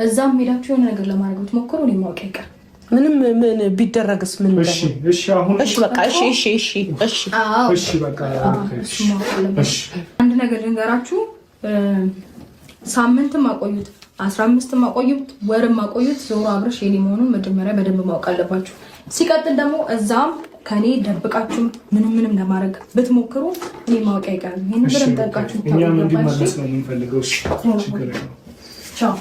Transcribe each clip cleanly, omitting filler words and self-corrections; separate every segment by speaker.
Speaker 1: እዛም ሄዳችሁ የሆነ ነገር ለማድረግ ብትሞክሩ እኔ ማወቅ አይቀር
Speaker 2: ምንም ምን ቢደረግስ ምን
Speaker 3: እሺ እሺ አሁን
Speaker 2: እሺ በቃ እሺ እሺ እሺ እሺ
Speaker 3: እሺ በቃ
Speaker 1: እሺ አንድ ነገር ልንገራችሁ ሳምንትም አቆዩት 15ም አቆዩት ወርም አቆዩት ዞሮ አብርሽ የኔ መሆኑን መጀመሪያ በደንብ ማወቅ አለባችሁ ሲቀጥል ደግሞ እዛም ከኔ ደብቃችሁ ምንም ለማድረግ ብትሞክሩ እኔ ማወቅ አይቀርም ይሄን በደንብ ጠብቃችሁ ቻው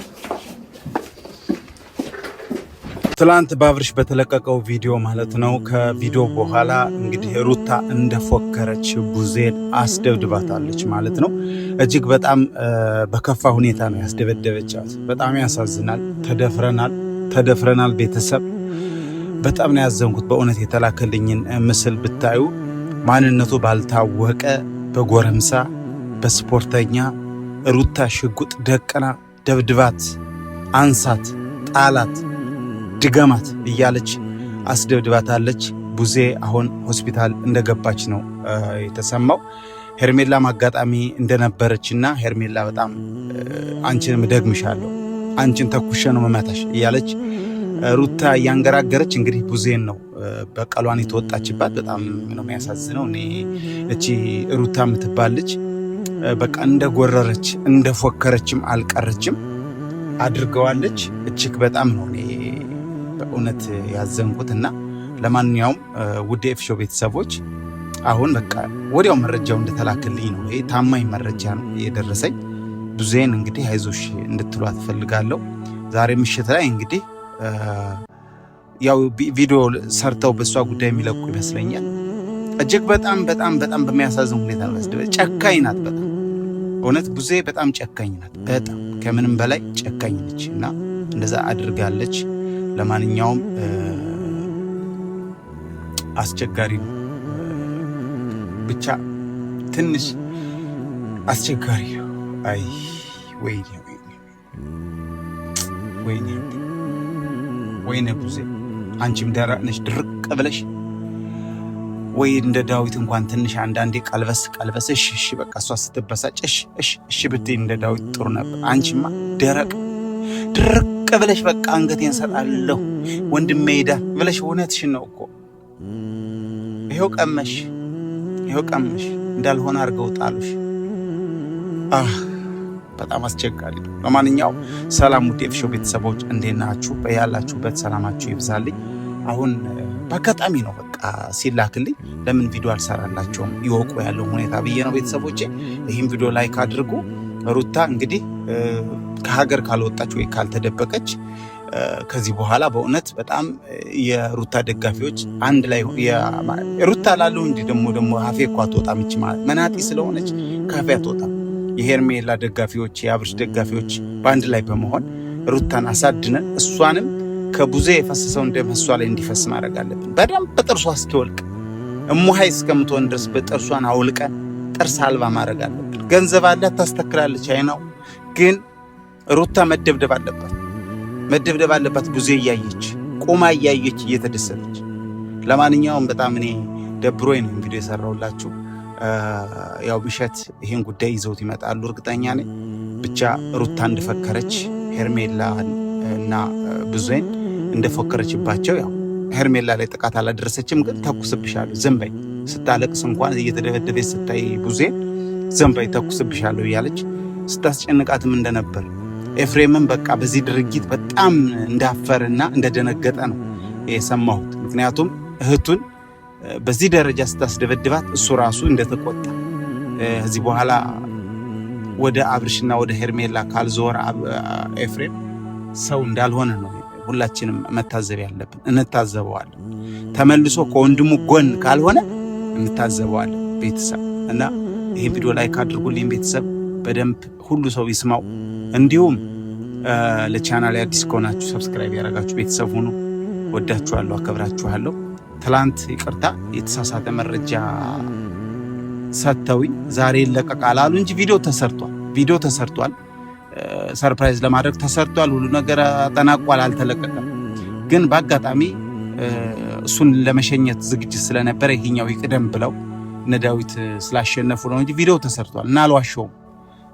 Speaker 4: ትላንት በአብርሽ በተለቀቀው ቪዲዮ ማለት ነው ከቪዲዮ በኋላ እንግዲህ ሩታ እንደፎከረች ቡዜን አስደብድባታለች ማለት ነው እጅግ በጣም በከፋ ሁኔታ ነው ያስደበደበቻት በጣም ያሳዝናል ተደፍረናል ቤተሰብ በጣም ነው ያዘንኩት በእውነት የተላከልኝን ምስል ብታዩ ማንነቱ ባልታወቀ በጎረምሳ በስፖርተኛ ሩታ ሽጉጥ ደቀና ደብድባት አንሳት ጣላት ድገማት እያለች አስደብድባታለች ቡዜ አሁን ሆስፒታል እንደገባች ነው የተሰማው ሄርሜላ ማጋጣሚ እንደነበረችና ሄርሜላ በጣም አንቺን ምደግምሻለሁ አንቺን ተኩሸ ነው መማታሽ እያለች ሩታ ያንገራገረች እንግዲህ ቡዜን ነው በቀሏን የተወጣችባት በጣም ነው የሚያሳዝነው እኔ እቺ ሩታ የምትባልች በቃ እንደጎረረች እንደፎከረችም አልቀረችም አድርገዋለች እቺክ በጣም ነው እኔ በእውነት ያዘንኩትና ለማንኛውም ውድ ኤፍሾ ቤተሰቦች አሁን በቃ ወዲያው መረጃው እንደተላከልኝ ነው ይሄ ታማኝ መረጃ ነው የደረሰኝ ቡዜን እንግዲህ አይዞሽ እንድትሏት ፈልጋለሁ ዛሬ ምሽት ላይ እንግዲህ ያው ቪዲዮ ሰርተው በሷ ጉዳይ የሚለቁ ይመስለኛል እጅግ በጣም በሚያሳዝን ሁኔታ ነው ጨካኝ ናት በጣም እውነት ቡዜ በጣም ጨካኝ ናት በጣም ከምንም በላይ ጨካኝ ነች እና እንደዛ አድርጋለች ለማንኛውም አስቸጋሪ ነው ብቻ ትንሽ አስቸጋሪ አይ ወይኔ ቡዜ አንቺም ደረቅ ነሽ ድርቅ ብለሽ ወይ እንደ ዳዊት እንኳን ትንሽ አንዳንዴ ቀልበስ እሺ በቃ እሷ ስትበሳጭ እሺ ብትይ እንደ ዳዊት ጥሩ ነበር አንቺማ ደረቅ ድርቅ ብለሽ በቃ አንገቴን ሰጣለሁ ወንድሜ ሄዳ ብለሽ እውነትሽን ነው እኮ ይሄው ቀመሽ እንዳልሆነ አድርገው ጣሉሽ በጣም አስቸጋሪ ነው ለማንኛውም ሰላም ውድ ኤፍሾ ቤተሰቦች እንዴት ናችሁ በያላችሁበት ሰላማችሁ ይብዛልኝ አሁን በአጋጣሚ ነው በቃ ሲላክልኝ ለምን ቪዲዮ አልሰራላችሁም ይወቁ ያለው ሁኔታ ብዬ ነው ቤተሰቦቼ ይህን ቪዲዮ ላይክ አድርጉ ሩታ እንግዲህ ከሀገር ካልወጣች ወይ ካልተደበቀች ከዚህ በኋላ በእውነት በጣም የሩታ ደጋፊዎች አንድ ላይ ሩታ ላለው እንጂ ደግሞ ሀፌ እኮ አትወጣም እቺ መናጢ ስለሆነች ካፌ አትወጣም የሄርሜላ ደጋፊዎች የአብርሽ ደጋፊዎች በአንድ ላይ በመሆን ሩታን አሳድነን እሷንም ከቡዜ የፈሰሰው ደም እሷ ላይ እንዲፈስ ማድረግ አለብን በደንብ በጥርሷ እስኪወልቅ እሙሃይ እስከምትሆን ድረስ በጥርሷን አውልቀን ጥርስ አልባ ማድረግ አለብን ገንዘብ አላት ታስተክላለች አይናው ግን ሩታ መደብደብ አለባት ቡዜ እያየች ቆማ እያየች እየተደሰተች ለማንኛውም በጣም እኔ ደብሮኝ ነው ቪዲዮ የሰራሁላችሁ ያው ብሸት ይሄን ጉዳይ ይዘውት ይመጣሉ እርግጠኛ ነኝ ብቻ ሩታ እንደፈከረች ሄርሜላ እና ቡዜን እንደፈከረችባቸው ያው ሄርሜላ ላይ ጥቃት አላደረሰችም ግን ተኩስብሻለሁ ዘንበይ ስታለቅስ እንኳን እየተደበደበች ስታይ ቡዜን ዘንበይ ተኩስብሻለሁ እያለች ስታስጨንቃትም እንደነበር ኤፍሬምም በቃ በዚህ ድርጊት በጣም እንዳፈረና እንደደነገጠ ነው የሰማሁት ምክንያቱም እህቱን በዚህ ደረጃ ስታስደበድባት እሱ ራሱ እንደተቆጣ እዚህ በኋላ ወደ አብርሽና ወደ ሄርሜላ ካልዞር ኤፍሬም ሰው እንዳልሆነ ነው ሁላችንም መታዘብ ያለብን እንታዘበዋለን ተመልሶ ከወንድሙ ጎን ካልሆነ እንታዘበዋለን ቤተሰብ እና ይሄ ቪዲዮ ላይክ አድርጉልኝ ቤተሰብ በደንብ ሁሉ ሰው ይስማው እንዲሁም ለቻናሌ አዲስ ከሆናችሁ ሰብስክራይብ ያደርጋችሁ ቤተሰብ ሁኑ ወዳችኋለሁ አከብራችኋለሁ ትላንት ይቅርታ የተሳሳተ መረጃ ሰጥተውኝ ዛሬ ይለቀቃል አሉ እንጂ ቪዲዮ ተሰርቷል ሰርፕራይዝ ለማድረግ ተሰርቷል ሁሉ ነገር ተጠናቋል አልተለቀቀም ግን በአጋጣሚ እሱን ለመሸኘት ዝግጅት ስለነበረ ይሄኛው ይቅደም ብለው እነ ዳዊት ስላሸነፉ ነው እንጂ ቪዲዮ ተሰርቷል እና አልዋሸውም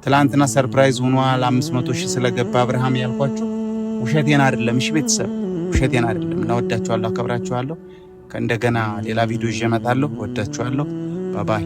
Speaker 4: ትላንትና ሰርፕራይዝ ሆኗል 500,000 ስለገባ አብርሃም ያልኳችሁ ውሸቴን አይደለም። እሺ ቤተሰብ ውሸቴን አይደለም። እናወዳችኋለሁ፣ አከብራችኋለሁ። ከእንደገና ሌላ ቪዲዮ ይዤ እመጣለሁ። ወዳችኋለሁ። ባባይ